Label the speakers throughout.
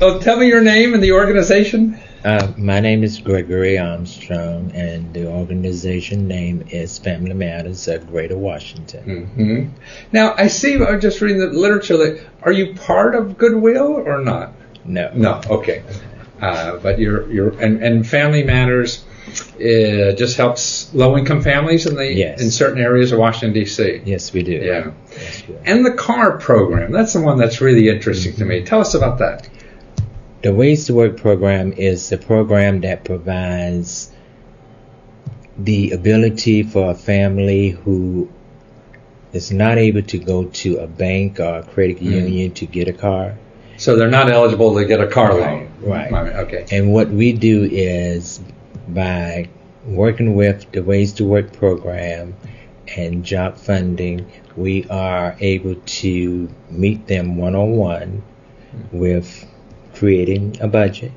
Speaker 1: Oh, tell me your name and the organization.
Speaker 2: My name is Gregory Armstrong, and the organization name is Family Matters of Greater Washington.
Speaker 1: Mm-hmm. Now, I see, I'm just reading the literature, that, are you part of Goodwill or not?
Speaker 2: No.
Speaker 1: No, okay. But and Family Matters just helps low-income families in certain areas of Washington, D.C.
Speaker 2: Yes, we do.
Speaker 1: Yeah.
Speaker 2: Yes, we do.
Speaker 1: And the CAR program, that's the one that's really interesting to me. Tell us about that.
Speaker 2: The Ways to Work program is a program that provides the ability for a family who is not able to go to a bank or a credit union to get a car.
Speaker 1: So they're not eligible to get a car loan.
Speaker 2: Right.
Speaker 1: Okay.
Speaker 2: And what we do is, by working with the Ways to Work program and job funding, we are able to meet them one-on-one with creating a budget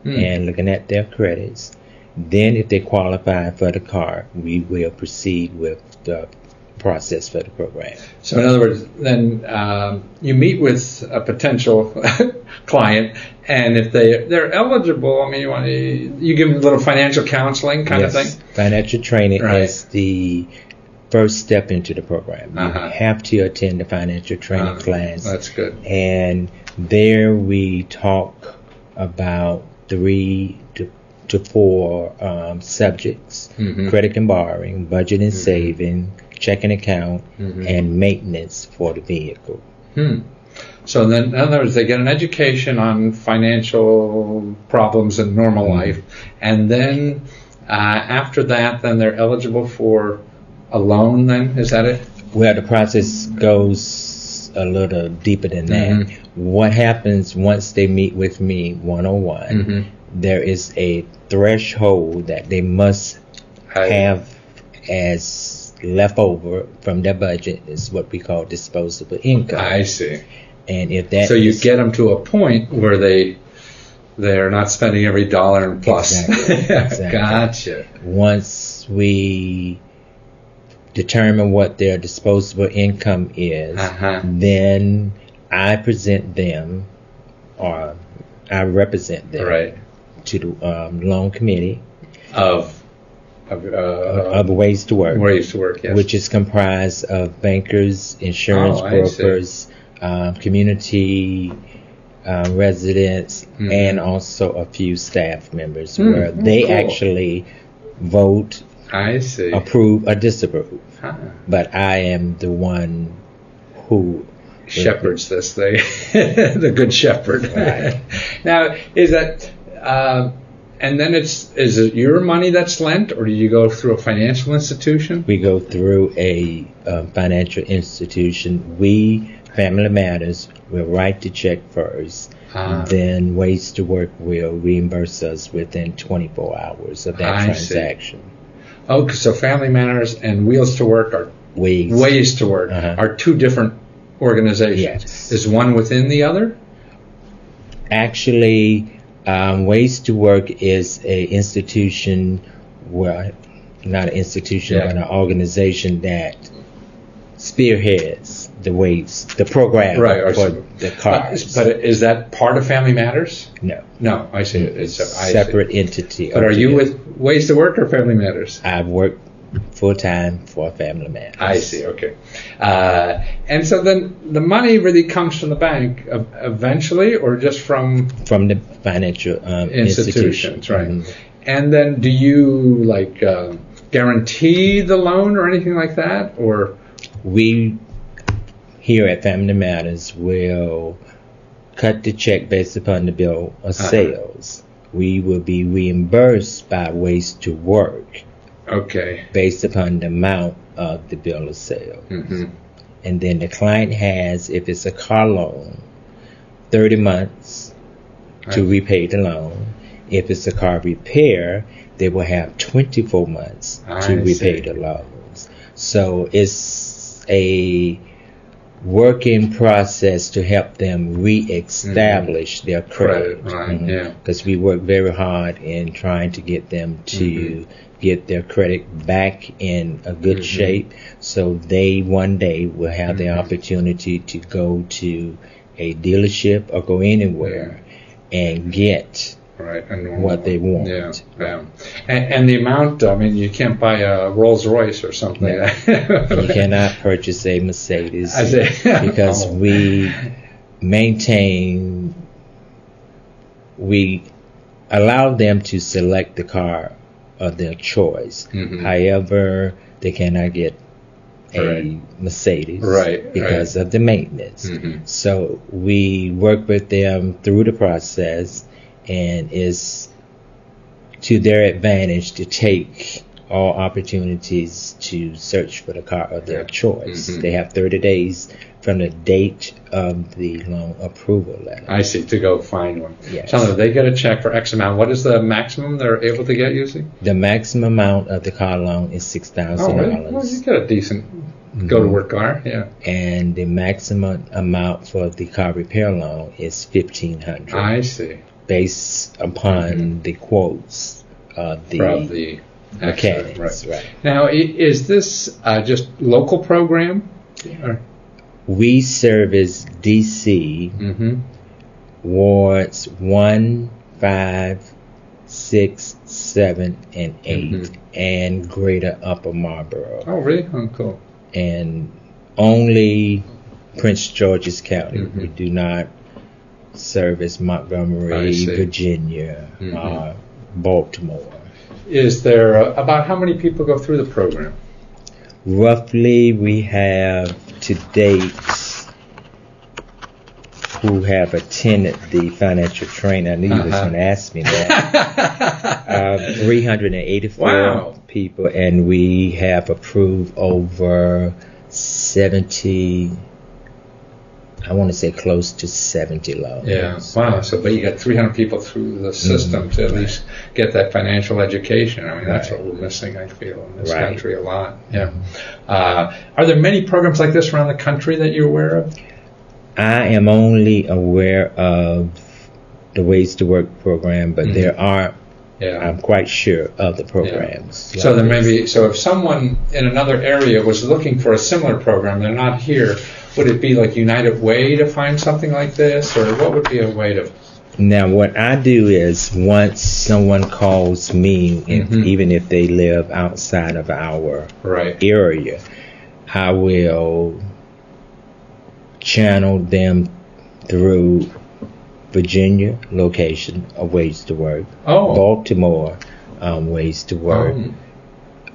Speaker 2: and looking at their credits. Then if they qualify for the car, we will proceed with the process for the program.
Speaker 1: So in other words, then you meet with a potential client, and if they're eligible, I mean, you give them a little financial counseling kind of thing?
Speaker 2: Financial training is the first step into the program. You have to attend the financial training class.
Speaker 1: That's good.
Speaker 2: And there we talk about 3 to 4 subjects: credit and borrowing, budget and saving, checking account, and maintenance for the vehicle.
Speaker 1: So then, in other words, they get an education on financial problems in normal life, and then after that, then they're eligible for a loan. Then is that it?
Speaker 2: Well, the process goes a little deeper than that. What happens once they meet with me one-on-one? There is a threshold that they must have as leftover from their budget. Is what we call disposable income.
Speaker 1: I see.
Speaker 2: And if that
Speaker 1: so, you get them to a point where they're not spending every dollar and plus.
Speaker 2: Exactly.
Speaker 1: Gotcha.
Speaker 2: Once we determine what their disposable income is, then I present them, or I represent them to the loan committee
Speaker 1: of
Speaker 2: Ways to Work.
Speaker 1: Ways to Work, yes.
Speaker 2: Which is comprised of bankers, insurance brokers, community residents, and also a few staff members, where they actually vote, approve or disapprove. But I am the one who
Speaker 1: shepherds this thing, the good shepherd. Right. Now, is that, and then is it your money that's lent, or do you go through a financial institution?
Speaker 2: We go through a financial institution. We, Family Matters, will write the check first. Then Ways to Work will reimburse us within 24 hours of that transaction.
Speaker 1: Oh, so Family Matters and Wheels to Work are Ways to Work are two different organizations.
Speaker 2: Yes.
Speaker 1: Is one within the other?
Speaker 2: Actually, Ways to Work is a institution, well, not an institution, but an organization that spearheads the program for the cars.
Speaker 1: But is that part of Family Matters?
Speaker 2: No,
Speaker 1: I see. It's a
Speaker 2: separate entity.
Speaker 1: But are you with Ways to Work or Family Matters?
Speaker 2: I work full-time for Family Matters.
Speaker 1: I see, okay. And so then the money really comes from the bank eventually, or just from
Speaker 2: the financial institutions,
Speaker 1: right? And then do you guarantee the loan or anything like that, or?
Speaker 2: We here at Family Matters will cut the check based upon the bill of sales. We will be reimbursed by Ways to Work.
Speaker 1: Okay.
Speaker 2: Based upon the amount of the bill of sales. And then the client has, if it's a car loan, 30 months to repay the loan. If it's a car repair, they will have 24 months to repay the loans. So it's a working process to help them reestablish their credit. Because we work very hard in trying to get them to get their credit back in a good shape, so they one day will have the opportunity to go to a dealership or go anywhere and get
Speaker 1: right,
Speaker 2: what they want.
Speaker 1: Yeah, yeah. And the amount, I mean, you can't buy a Rolls Royce or something.
Speaker 2: No. You cannot purchase a Mercedes because we allow them to select the car of their choice. However, they cannot get a Mercedes because of the maintenance. So we work with them through the process, and it's to their advantage to take all opportunities to search for the car of their choice. They have 30 days from the date of the loan approval letter.
Speaker 1: I see, to go find one.
Speaker 2: Yes.
Speaker 1: So they get a check for X amount. What is the maximum they're able to get using?
Speaker 2: The maximum amount of the car loan is $6,000.
Speaker 1: Oh, really? Well, you get a decent go-to-work car, yeah.
Speaker 2: And the maximum amount for the car repair loan is $1,500.
Speaker 1: I see.
Speaker 2: Based upon the quotes of the mechanics. Right.
Speaker 1: Now, is this just local program? Or?
Speaker 2: We service D.C. wards 1, 5, 6, 7, and 8, and Greater Upper Marlboro.
Speaker 1: Oh, really? Oh, cool.
Speaker 2: And only Prince George's County. We do not service Montgomery, Virginia, Baltimore.
Speaker 1: Is there about how many people go through the program?
Speaker 2: Roughly, we have to date who have attended the financial training. I knew you was going to ask me that. 384 people, and we have approved over 70. I want to say close to 70 loans.
Speaker 1: Yeah. Wow. So, but you got 300 people through the system to at least get that financial education. I mean, that's what we're missing, I feel, in this country a lot. Yeah. Are there many programs like this around the country that you're aware of?
Speaker 2: I am only aware of the Ways to Work program, but there are. I'm quite sure of the programs.
Speaker 1: Yeah. So so if someone in another area was looking for a similar program, they're not here, would it be like United Way to find something like this, or what would be a way to?
Speaker 2: Now, what I do is once someone calls me, even if they live outside of our area, I will channel them through Virginia location of Ways to Work, Baltimore Ways to Work,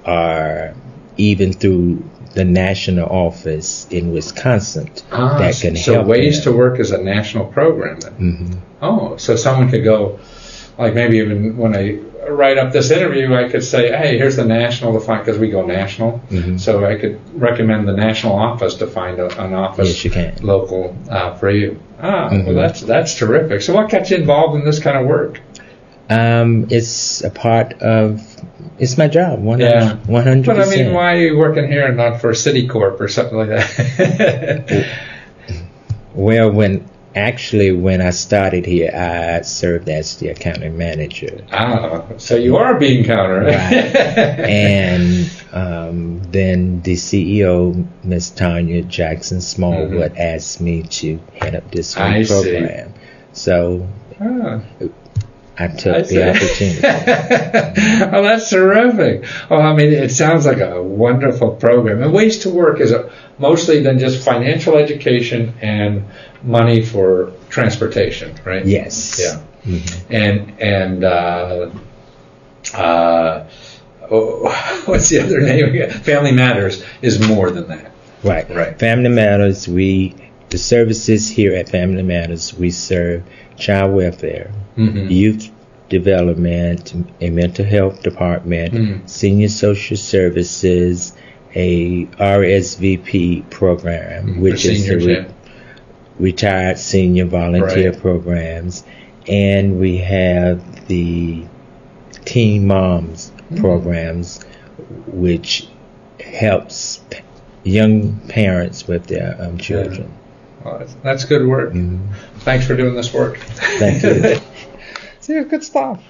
Speaker 2: or even through the national office in Wisconsin that can help.
Speaker 1: So Ways to Work is a national program then? Oh, so someone could go, like maybe even when I write up this interview, I could say, hey, here's the national to find, because we go national. So I could recommend the national office to find an office local for you. Well, that's terrific. So what got you involved in this kind of work?
Speaker 2: It's a part of, it's my job, 100%.
Speaker 1: But I mean, why are you working here and not for Citicorp or something like that?
Speaker 2: Well, when I started here, I served as the accounting manager.
Speaker 1: So you are a bean counter.
Speaker 2: Right. And then the CEO, Ms. Tanya Jackson Smallwood, asked me to head up this program. So I took the opportunity.
Speaker 1: Oh, that's terrific. Oh, I mean, it sounds like a wonderful program. And Ways to Work is mostly then just financial education and money for transportation, right?
Speaker 2: Yes.
Speaker 1: Yeah. And what's the other name again? Family Matters is more than that.
Speaker 2: Right. Family Matters, the services here at Family Matters, we serve child welfare, youth development, a mental health department, senior social services, a RSVP program, which is the retired senior volunteer programs, and we have the teen moms programs, which helps young parents with their children.
Speaker 1: Well, that's good work. Thanks for doing this work.
Speaker 2: Thank you.
Speaker 1: See, good stuff.